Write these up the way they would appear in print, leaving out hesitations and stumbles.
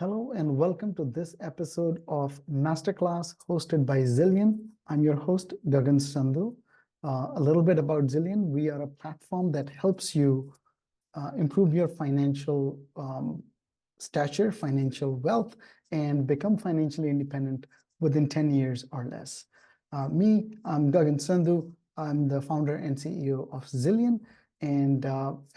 Hello and welcome to this episode of Masterclass hosted by Xillion. I'm your host, Gagan Sandhu. A little bit about Xillion. We are a platform that helps you improve your financial stature, financial wealth, and become financially independent within 10 years or less. I'm Gagan Sandhu. I'm the founder and CEO of Xillion. And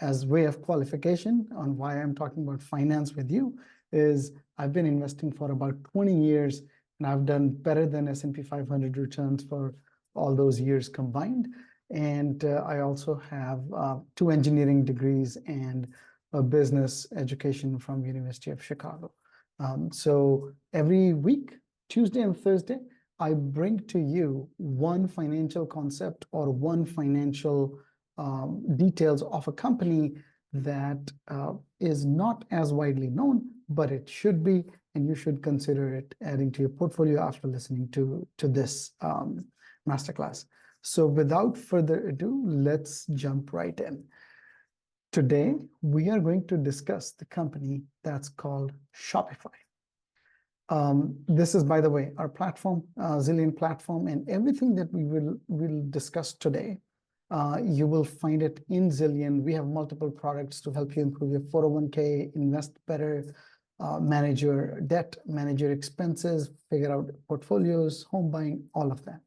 as way of qualification on why I'm talking about finance with you is I've been investing for about 20 years, and I've done better than S&P 500 returns for all those years combined. And I also have 2 engineering degrees and a business education from University of Chicago. So every week, Tuesday and Thursday, I bring to you one financial concept or one financial details of a company that is not as widely known, but it should be, and you should consider it adding to your portfolio after listening to this masterclass. So without further ado, let's jump right in. Today, we are going to discuss the company that's called Shopify. This is, by the way, our platform, Xillion platform, and everything that we'll discuss today, you will find it in Xillion. We have multiple products to help you improve your 401k, invest better, manage your debt, manage your expenses, figure out portfolios, home buying, all of that.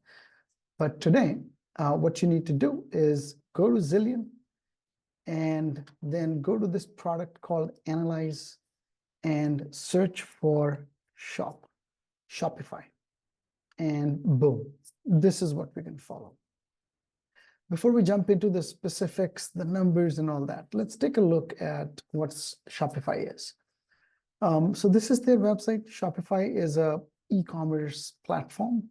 But today, what you need to do is go to Xillion and then go to this product called Analyze and search for Shopify. And boom, this is what we can follow. Before we jump into the specifics, the numbers and all that, let's take a look at what Shopify is. So this is their website. Shopify is a e-commerce platform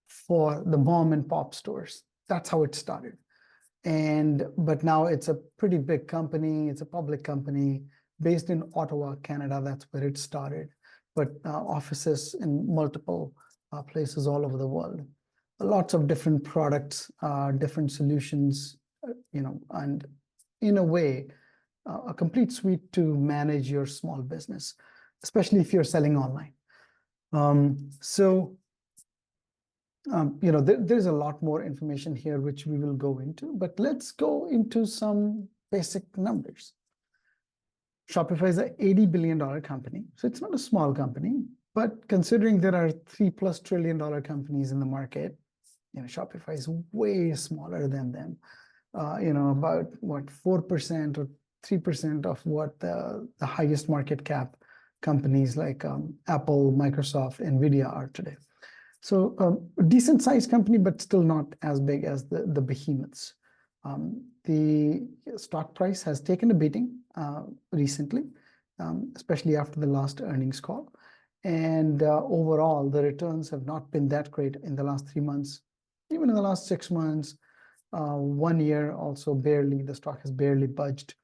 for the mom and pop stores. That's how it started. But now it's a pretty big company. It's a public company based in Ottawa, Canada. That's where it started. But offices in multiple places all over the world. Lots of different products, different solutions, and in a way, a complete suite to manage your small business, especially if you're selling online. There's a lot more information here, which we will go into, but let's go into some basic numbers. Shopify is an $80 billion company, so it's not a small company, but considering there are $3+ trillion companies in the market, Shopify is way smaller than them. About what 4% or 3% of what the highest market cap companies like Apple, Microsoft, Nvidia are today. So a decent sized company, but still not as big as the behemoths. The stock price has taken a beating recently, especially after the last earnings call. And overall, the returns have not been that great in the last 3 months. Even in the last 6 months, 1 year also barely, the stock has barely budged.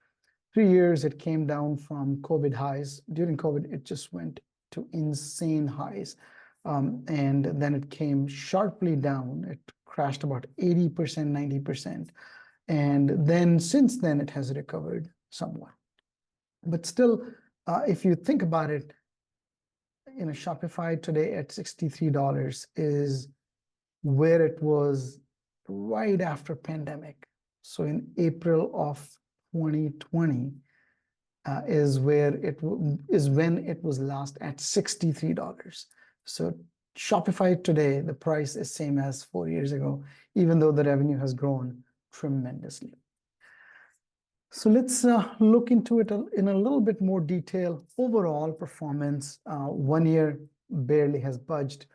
3 years, it came down from COVID highs. During COVID, it just went to insane highs. And then it came sharply down. It crashed about 80%, 90%. And then since then, it has recovered somewhat. But still, if you think about it, Shopify today at $63 is where it was right after pandemic. So in April of 2020 is when it was last at $63. So Shopify today, the price is same as 4 years ago, even though the revenue has grown tremendously. So let's look into it in a little bit more detail. Overall performance, 1 year barely has budged.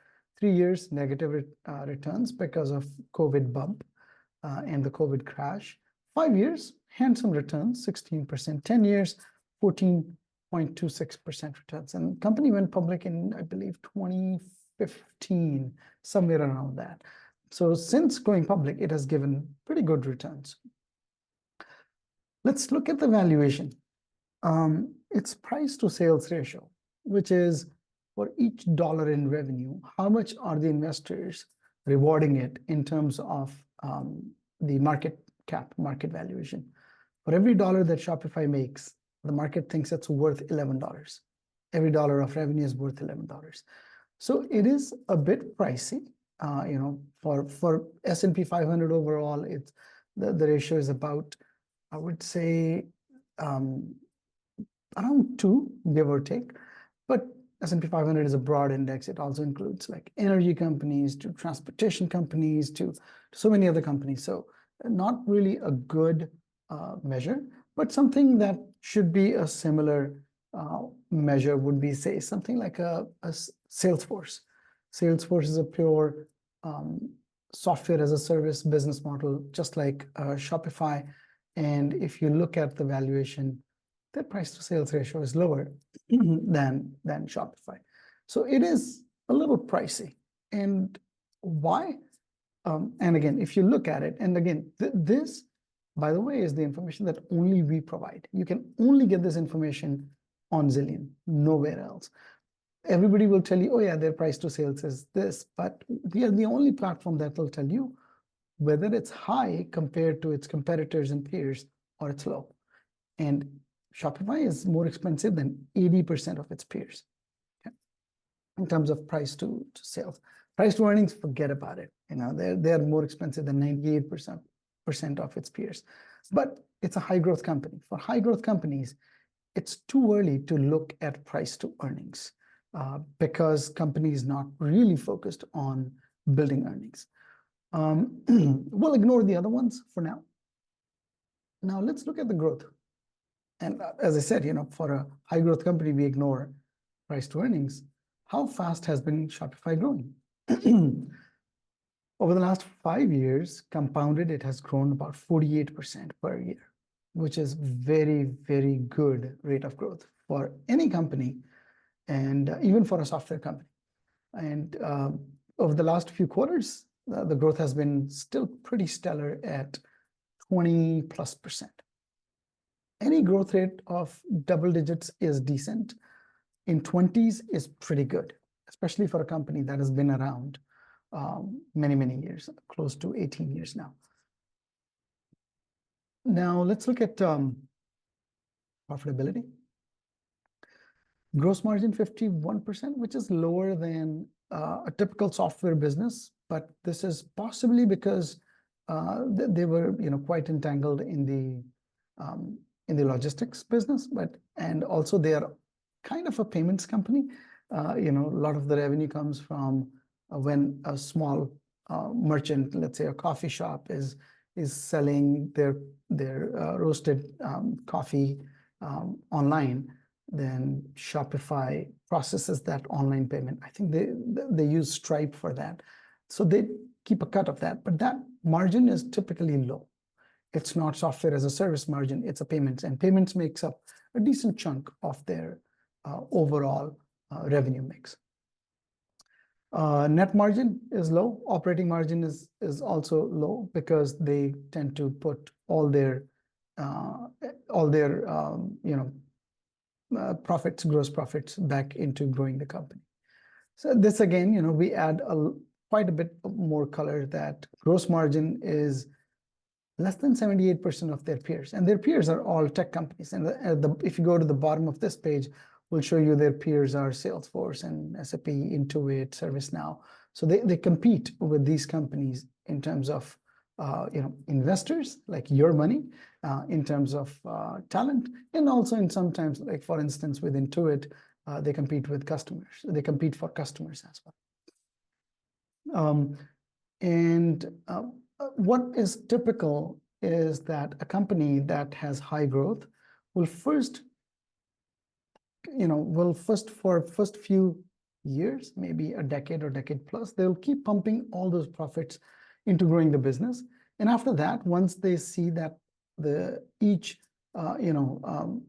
3 years negative returns because of COVID bump and the COVID crash. 5 years, handsome returns, 16%. 10 years, 14.26% returns. And the company went public in, I believe, 2015, somewhere around that. So since going public, it has given pretty good returns. Let's look at the valuation. Its price to sales ratio, which is for each dollar in revenue, how much are the investors rewarding it in terms of the market cap, market valuation? For every dollar that Shopify makes, the market thinks it's worth $11. every dollar of revenue is worth $11. So it is a bit pricey. For S&P 500 overall, it's the ratio is about, I would say, around 2, give or take. But S&P 500 is a broad index. It also includes like energy companies to transportation companies to so many other companies. So not really a good measure, but something that should be a similar measure would be, say, something like a Salesforce. Salesforce is a pure software as a service business model, just like Shopify. And if you look at the valuation, their price to sales ratio is lower than Shopify. So it is a little pricey. And why? And again, if you look at it, and again, this, by the way, is the information that only we provide. You can only get this information on Xillion, nowhere else. Everybody will tell you, oh yeah, their price to sales is this, but we are the only platform that will tell you whether it's high compared to its competitors and peers or it's low. And Shopify is more expensive than 80% of its peers, okay, in terms of price to sales. Price to earnings, forget about it. They're more expensive than 98% of its peers. But it's a high growth company. For high growth companies, it's too early to look at price to earnings because company is not really focused on building earnings. We'll ignore the other ones for now. Now let's look at the growth. And as I said, for a high growth company, we ignore price to earnings. How fast has been Shopify growing? Over the last 5 years, compounded, it has grown about 48% per year, which is very, very good rate of growth for any company, and even for a software company. And over the last few quarters, the growth has been still pretty stellar at 20+%. Any growth rate of double digits is decent. In 20s is pretty good, especially for a company that has been around many, many years, close to 18 years now. Now let's look at profitability. Gross margin 51%, which is lower than a typical software business, but this is possibly because they were quite entangled in the logistics business, and also they are kind of a payments company. A lot of the revenue comes from when a small merchant, let's say a coffee shop, is selling their roasted coffee online. Then Shopify processes that online payment. I think they use Stripe for that, so they keep a cut of that. But that margin is typically low. It's not software as a service margin, it's a payments, and payments makes up a decent chunk of their overall revenue mix. Net margin is low. Operating margin is also low because they tend to put all their gross profits back into growing the company. So this again, we add quite a bit more color that gross margin is less than 78% of their peers, and their peers are all tech companies. And if you go to the bottom of this page, we'll show you their peers are Salesforce and SAP, Intuit, ServiceNow. So they compete with these companies in terms of investors, like your money, in terms of talent, and also in sometimes, like for instance, with Intuit, they compete with customers. They compete for customers as well. What is typical is that a company that has high growth will first for first few years, maybe a decade or decade plus, they'll keep pumping all those profits into growing the business. And after that, once they see that each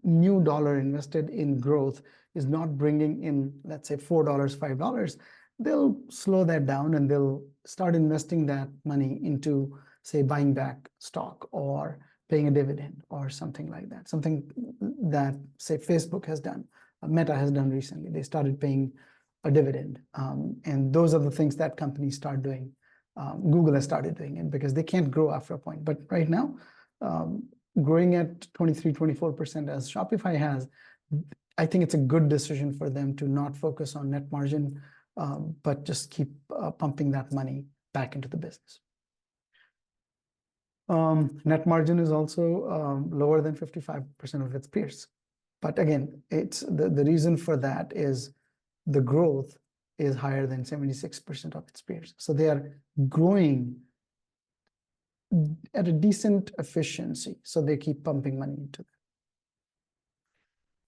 new dollar invested in growth is not bringing in, let's say, $4, $5, they'll slow that down and they'll start investing that money into, say, buying back stock or paying a dividend or something like that. Something that, say, Facebook has done, Meta has done recently. They started paying a dividend. And those are the things that companies start doing. Google has started doing it because they can't grow after a point. But right now, growing at 23, 24% as Shopify has, I think it's a good decision for them to not focus on net margin, but just keep pumping that money back into the business. Net margin is also lower than 55% of its peers. But again, it's the reason for that is the growth is higher than 76% of its peers. So they are growing at a decent efficiency. So they keep pumping money into that.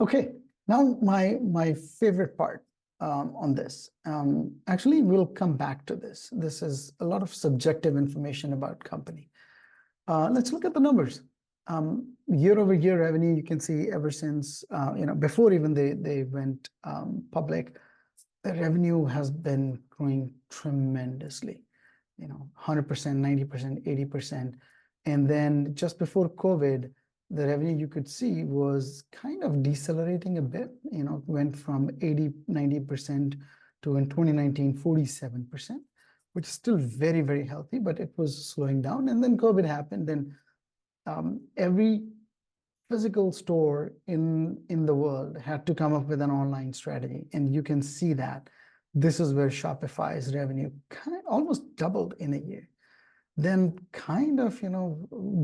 Okay, now my favorite part on this. Actually, we'll come back to this. This is a lot of subjective information about company. Let's look at the numbers. Year over year revenue, you can see ever since, before even they went public, the revenue has been growing tremendously, 100%, 90%, 80%. And then just before COVID, the revenue you could see was kind of decelerating a bit, went from 80, 90% to in 2019, 47%, which is still very, very healthy, but it was slowing down. And then COVID happened, and every physical store in the world had to come up with an online strategy. And you can see that this is where Shopify's revenue almost doubled in a year. Then kind of,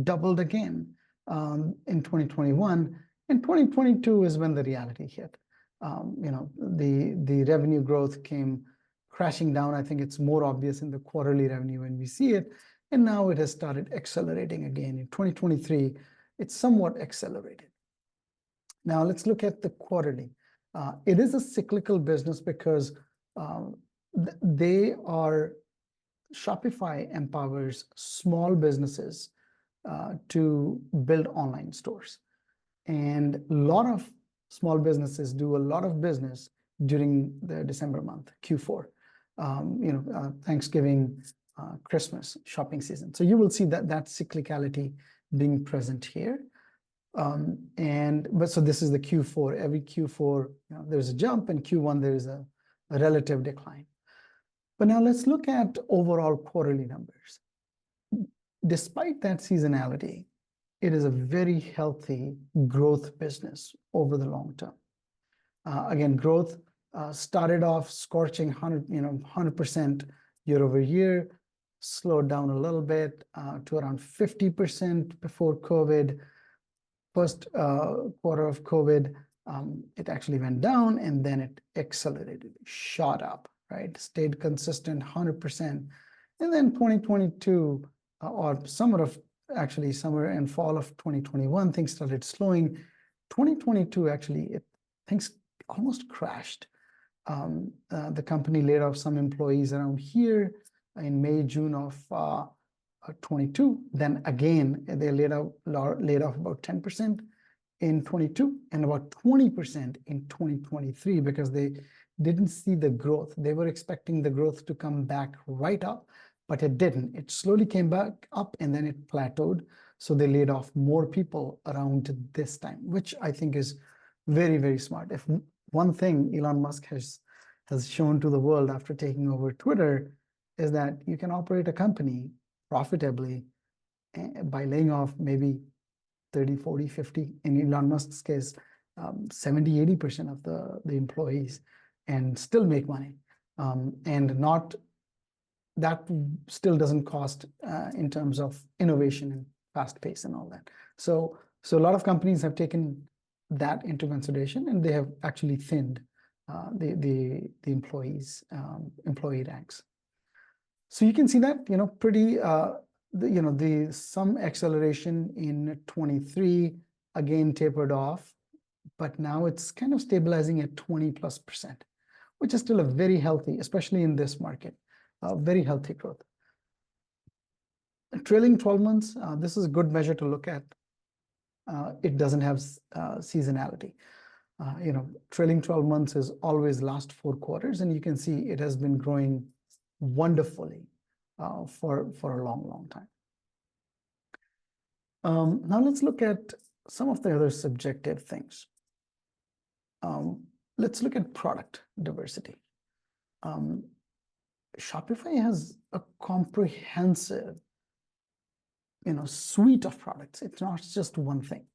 doubled again in 2021. And 2022 is when the reality hit. The revenue growth came crashing down. I think it's more obvious in the quarterly revenue when we see it. And now it has started accelerating again. In 2023, it's somewhat accelerated. Now let's look at the quarterly. It is a cyclical business because Shopify empowers small businesses to build online stores. And a lot of small businesses do a lot of business during the December month, Q4, Thanksgiving, Christmas shopping season. So you will see that cyclicality being present here. So this is the Q4. Every Q4, there's a jump, and Q1 there is a relative decline. But now let's look at overall quarterly numbers. Despite that seasonality, it is a very healthy growth business over the long term. Again, growth started off scorching 100% year over year, slowed down a little bit to around 50% before COVID. First quarter of COVID, it actually went down, and then it accelerated, shot up, right? Stayed consistent, 100%. And then 2022, or summer and fall of 2021, things started slowing. 2022, actually, things almost crashed. The company laid off some employees around here in May, June of 22. Then again, they laid off about 10% in 22 and about 20% in 2023 because they didn't see the growth. They were expecting the growth to come back right up, but it didn't. It slowly came back up, and then it plateaued. So they laid off more people around this time, which I think is very, very smart. If one thing Elon Musk has shown to the world after taking over Twitter is that you can operate a company profitably by laying off maybe 30, 40, 50, in Elon Musk's case, 70, 80% of the employees, and still make money. And not that still doesn't cost in terms of innovation and fast pace and all that. So a lot of companies have taken that into consideration, and they have actually thinned the employee ranks. So you can see that pretty some acceleration in 23 again tapered off, but now it's kind of stabilizing at 20+%, which is still a very healthy, especially in this market, very healthy growth. Trailing 12 months, this is a good measure to look at. It doesn't have seasonality. Trailing 12 months is always last 4 quarters, and you can see it has been growing wonderfully for a long, long time. Now let's look at some of the other subjective things. Let's look at product diversity. Shopify has a comprehensive suite of products. It's not just one thing.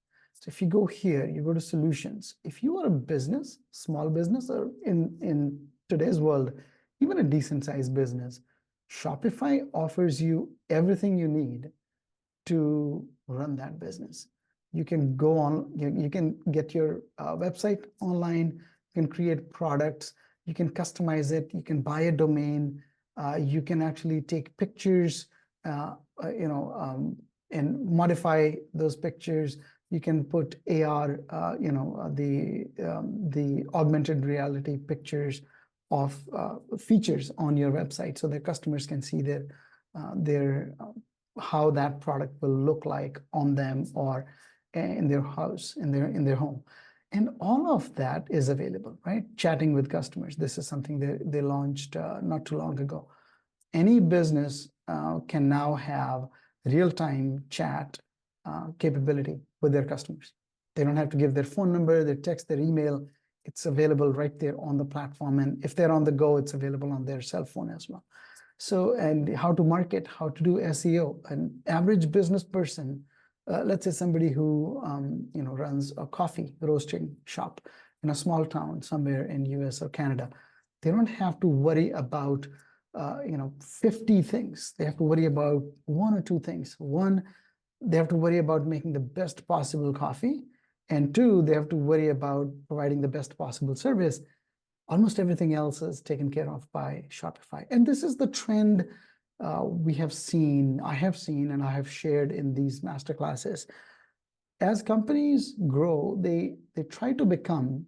So if you go here, you go to solutions. If you are a business, small business, or in today's world, even a decent sized business, Shopify offers you everything you need to run that business. You can go on, you can get your website online, you can create products, you can customize it, you can buy a domain, you can actually take pictures, and modify those pictures. You can put AR, the augmented reality pictures of features on your website so that customers can see their how that product will look like on them or in their house, in their home. And all of that is available, right? Chatting with customers. This is something they launched not too long ago. Any business can now have real-time chat capability with their customers. They don't have to give their phone number, their text, their email. It's available right there on the platform. And if they're on the go, it's available on their cell phone as well. So, and how to market, how to do SEO. An average business person, let's say somebody who runs a coffee roasting shop in a small town somewhere in US or Canada, they don't have to worry about 50 things. They have to worry about one or two things. One, they have to worry about making the best possible coffee. And two, they have to worry about providing the best possible service. Almost everything else is taken care of by Shopify. And this is the trend we have seen, I have seen, and I have shared in these masterclasses. As companies grow, they try to become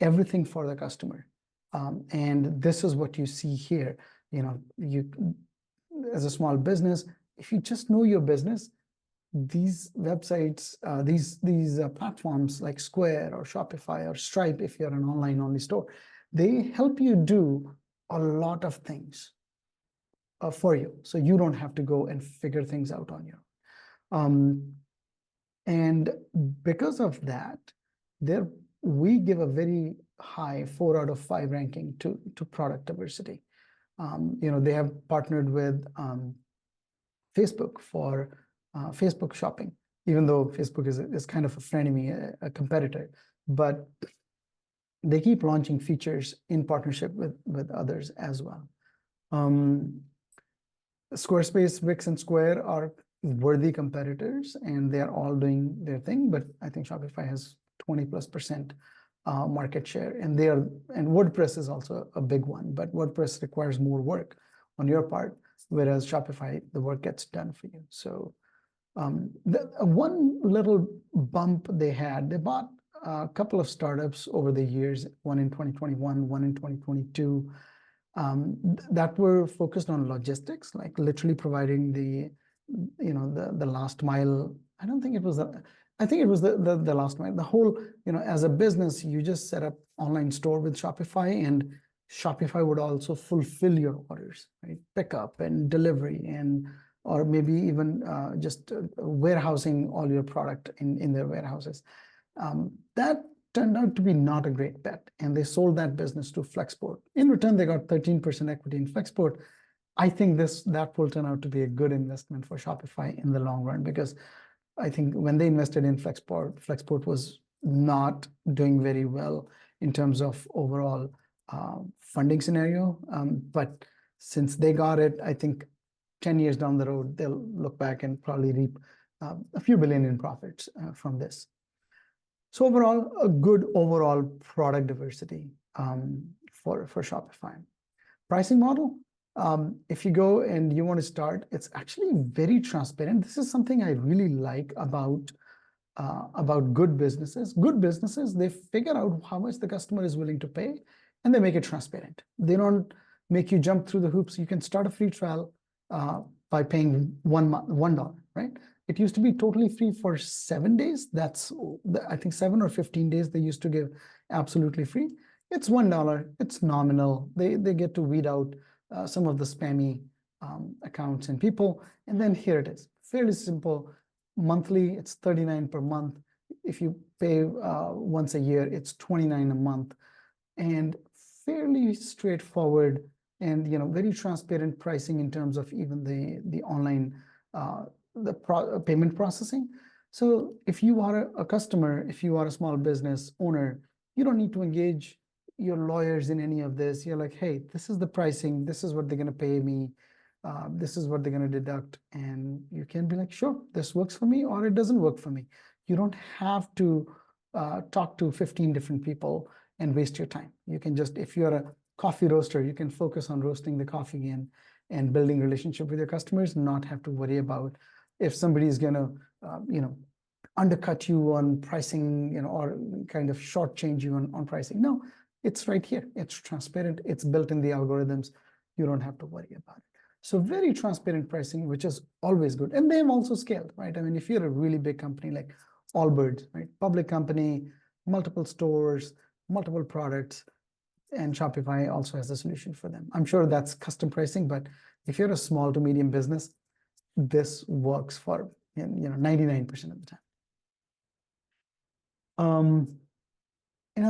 everything for the customer. And this is what you see here. You as a small business, if you just know your business, these websites, these platforms like Square or Shopify or Stripe, if you're an online-only store, they help you do a lot of things for you. So you don't have to go and figure things out on your own. And because of that, we give a very high 4 out of 5 ranking to product diversity. They have partnered with Facebook for Facebook shopping, even though Facebook is kind of a frenemy, a competitor, but they keep launching features in partnership with others as well. Squarespace, Wix, and Square are worthy competitors, and they are all doing their thing, but I think Shopify has 20+% market share, and WordPress is also a big one, but WordPress requires more work on your part, whereas Shopify, the work gets done for you. So one little bump they bought a couple of startups over the years, one in 2021, one in 2022, that were focused on logistics, like literally providing the last mile. I think it was the last mile. The whole, as a business, you just set up online store with Shopify, and Shopify would also fulfill your orders, right? Pickup and delivery, or maybe even just warehousing all your product in their warehouses. That turned out to be not a great bet, and they sold that business to Flexport. In return, they got 13% equity in Flexport. I think that will turn out to be a good investment for Shopify in the long run, because I think when they invested in Flexport was not doing very well in terms of overall funding scenario. But since they got it, I think 10 years down the road, they'll look back and probably reap a few billion in profits from this. So overall, a good overall product diversity for Shopify. Pricing model, if you go and you want to start, it's actually very transparent. This is something I really like about good businesses. Good businesses, they figure out how much the customer is willing to pay, and they make it transparent. They don't make you jump through the hoops. You can start a free trial by paying $1, right? It used to be totally free for 7 days. That's, I think, 7 or 15 days they used to give absolutely free. It's $1. It's nominal. They get to weed out some of the spammy accounts and people. And then here it is, fairly simple. Monthly, it's $39 per month. If you pay once a year, it's $29 a month, and fairly straightforward, and very transparent pricing in terms of even the online payment processing. So if you are a customer, if you are a small business owner, you don't need to engage your lawyers in any of this. You're like, hey, this is the pricing, this is what they're going to pay me, this is what they're going to deduct. And you can be like, sure, this works for me, or it doesn't work for me. You don't have to talk to 15 different people and waste your time. You can just, if you're a coffee roaster, you can focus on roasting the coffee and building relationship with your customers, not have to worry about if somebody's going to, undercut you on pricing, or kind of shortchange you on pricing. No, it's right here. It's transparent. It's built in the algorithms. You don't have to worry about it. So very transparent pricing, which is always good. And they've also scaled, right? I mean, if you're a really big company like Allbirds, right? Public company, multiple stores, multiple products, and Shopify also has a solution for them. I'm sure that's custom pricing, but if you're a small to medium business, this works for 99% of the time.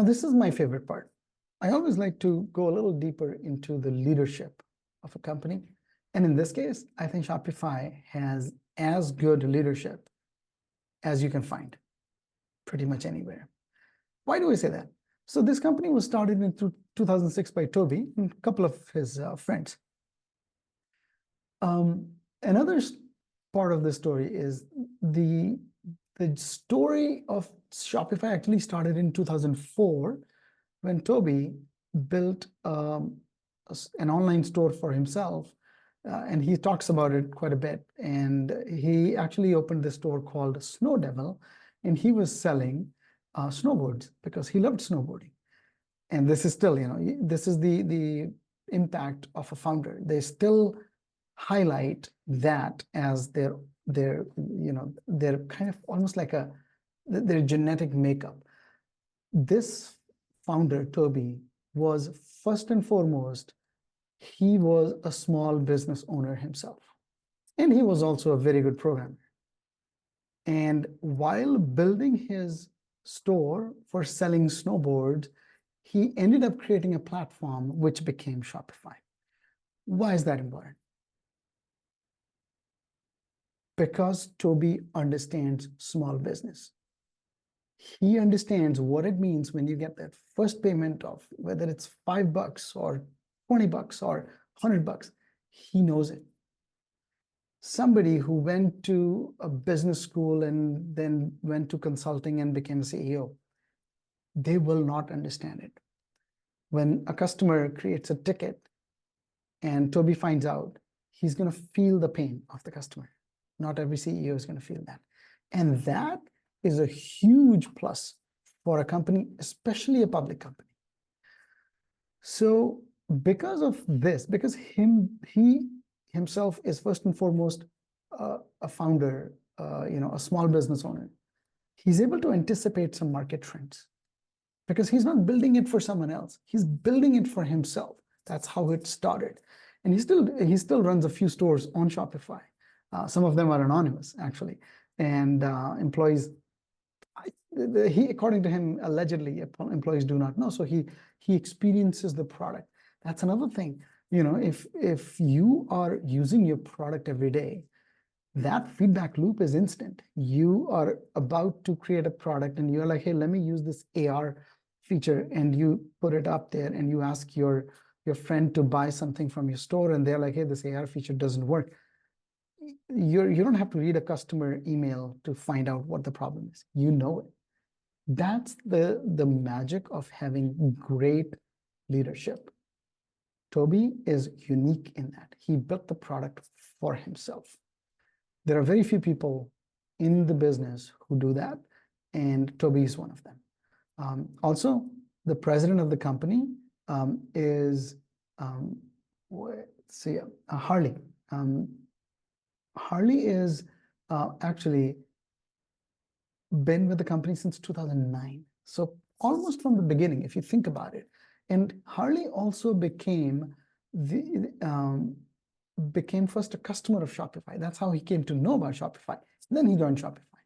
This is my favorite part. I always like to go a little deeper into the leadership of a company. And in this case, I think Shopify has as good leadership as you can find pretty much anywhere. Why do I say that? So this company was started in 2006 by Tobi and a couple of his friends. Another part of the story is the story of Shopify actually started in 2004 when Tobi built an online store for himself. And he talks about it quite a bit. And he actually opened this store called Snow Devil, and he was selling snowboards because he loved snowboarding. And this is still, this is the impact of a founder. They still highlight that as their kind of almost like their genetic makeup. This founder, Tobi, was first and foremost, he was a small business owner himself. And he was also a very good programmer. And while building his store for selling snowboards, he ended up creating a platform which became Shopify. Why is that important? Because Tobi understands small business. He understands what it means when you get that first payment of whether it's $5 or $20 or $100. He knows it. Somebody who went to a business school and then went to consulting and became a CEO, they will not understand it. When a customer creates a ticket and Tobi finds out, he's going to feel the pain of the customer. Not every CEO is going to feel that. And that is a huge plus for a company, especially a public company. So because of this, because he himself is first and foremost a founder, a small business owner, he's able to anticipate some market trends because he's not building it for someone else. He's building it for himself. That's how it started. And he still runs a few stores on Shopify. Some of them are anonymous, actually. And employees, according to him, allegedly, employees do not know. So he experiences the product. That's another thing. If you are using your product every day, that feedback loop is instant. You are about to create a product and you're like, hey, let me use this AR feature, and you put it up there and you ask your friend to buy something from your store, and they're like, hey, this AR feature doesn't work. You don't have to read a customer email to find out what the problem is. You know it. That's the magic of having great leadership. Tobi is unique in that. He built the product for himself. There are very few people in the business who do that, and Tobi is one of them. Also, the president of the company is Harley. Harley is actually been with the company since 2009. So almost from the beginning, if you think about it. And Harley also became first a customer of Shopify. That's how he came to know about Shopify. Then he joined Shopify.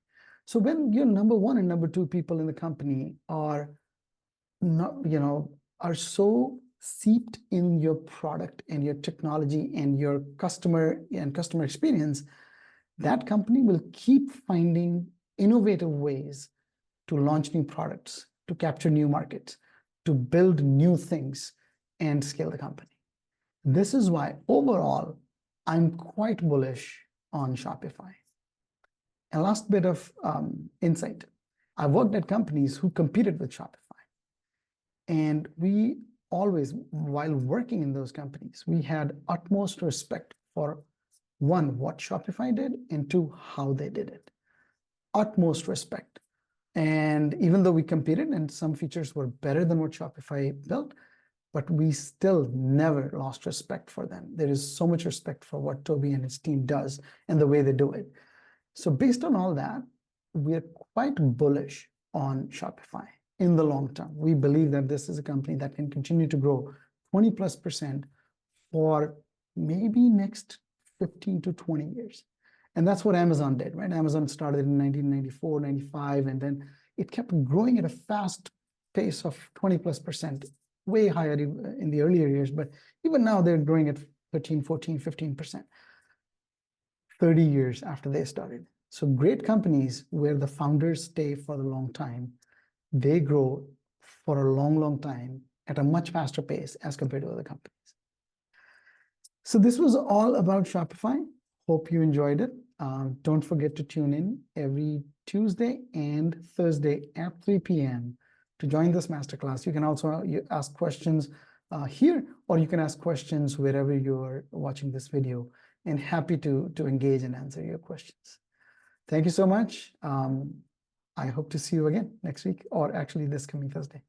So when your number one and number two people in the company are not, are so seeped in your product and your technology and your customer experience, that company will keep finding innovative ways to launch new products, to capture new markets, to build new things and scale the company. This is why overall, I'm quite bullish on Shopify. And last bit of insight. I worked at companies who competed with Shopify. And we always, while working in those companies, we had utmost respect for one, what Shopify did, and two, how they did it. Utmost respect. And even though we competed and some features were better than what Shopify built, but we still never lost respect for them. There is so much respect for what Tobi and his team does and the way they do it. So based on all that, we're quite bullish on Shopify in the long term. We believe that this is a company that can continue to grow 20+% for maybe next 15 to 20 years. And that's what Amazon did, right? Amazon started in 1994, 95, and then it kept growing at a fast pace of 20+%, way higher in the earlier years. But even now they're growing at 13, 14, 15%, 30 years after they started. So great companies where the founders stay for a long time, they grow for a long, long time at a much faster pace as compared to other companies. So this was all about Shopify. Hope you enjoyed it. Don't forget to tune in every Tuesday and Thursday at 3 p.m. to join this masterclass. You can also ask questions here, or you can ask questions wherever you're watching this video, and happy to engage and answer your questions. Thank you so much. I hope to see you again next week, or actually this coming Thursday.